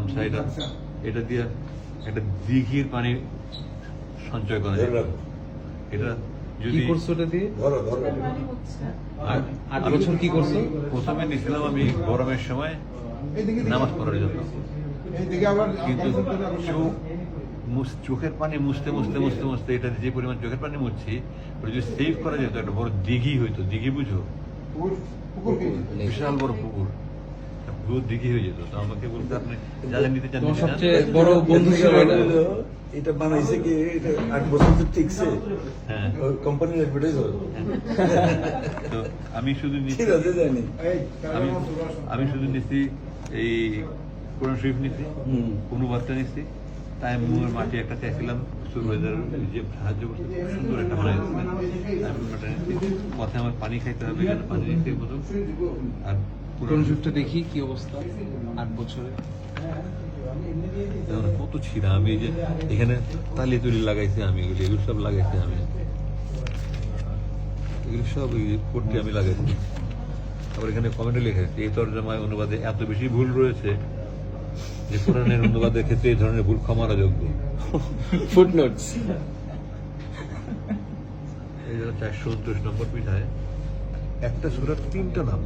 গামছা এটা দিয়ে একটা দিঘির পানি সঞ্চয় করা যায়। এটা কি যদি করছো এটা দিয়ে? আর- 8 বছর কি করছো? প্রথমে নিয়েছিলাম আমি গরমের সময় নামাজ পড়ার জন্য, কিন্তু চোখের পানি মুছতে মুছতে মুছতে মুছতে এটা যে পরিমাণ চোখের পানি মুছছি ওটা যদি সেভ করা যেত একটা বড় দিঘি হইতো, দিঘি বুঝো, বিশাল বড় পুকুর, পুরো দিঘি হয়ে যেত। তো আমাকে বলতে আপনি যাদের নিতে চান তোমার নিতে চান। সবচেয়ে বড় বন্ধু ছিল এটা? এটা বানাইছে কি? এটা 8 বছর তো টিকছে। হ্যাঁ, কোম্পানির অ্যাডভার্টাইজ হয়। তো আমি শুধু নিচ্ছি, ঠিক আছে, জানি। আমি শুধু নিচ্ছি এই কোরআন শরীফ নিচ্ছি, অনুবাদটা নিচ্ছি, তাই মুয়ের মাটি একটা চাইছিলাম সুরবাইজার যে সাহায্য করছে, খুব সুন্দর একটা বানাইছিলেন, আমি ওটা নিচ্ছি। পথে আমার পানি খাইতে হবে, এখানে পানি নিতে বোঝো। আর কোন শিফটটা দেখি কি অবস্থা 8 বছরে। দেখো না কত ছিঁড়া, আমি এই যে এখানে তালি তুলি লাগাইছি, আমি এগুলো সব লাগাইছি, আমি এগুলো সব করতে আমি লাগাইছি। আবার এখানে কমেন্টে লিখেছি এই তর্জমায় অনুবাদে এত বেশি ভুল রয়েছে যে কোরআনের অনুবাদের ক্ষেত্রে এই ধরনের ভুল ক্ষমার যোগ্য। ফুটনোটস। এই জন্য 429 নম্বর পৃষ্ঠায় একটা সূরার 3টা নাম,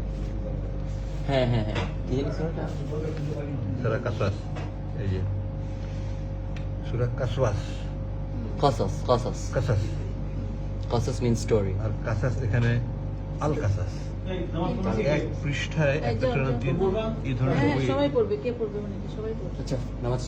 হ্যাঁ হ্যাঁ হ্যাঁ, কি জানি শোনাটা? সূরা কাসাস, এই যে সূরা কাসওয়াস, কসাস কসাস কাসাস, কসাস মিন স্টোরি। আর কাসাস এখানে আল কাসাস। এক পৃষ্ঠায় একটা সূরার দিন এই ধরনের বই সবাই পড়বে, কে পড়বে মানে কি সবাই পড়বে। আচ্ছা, নামাজ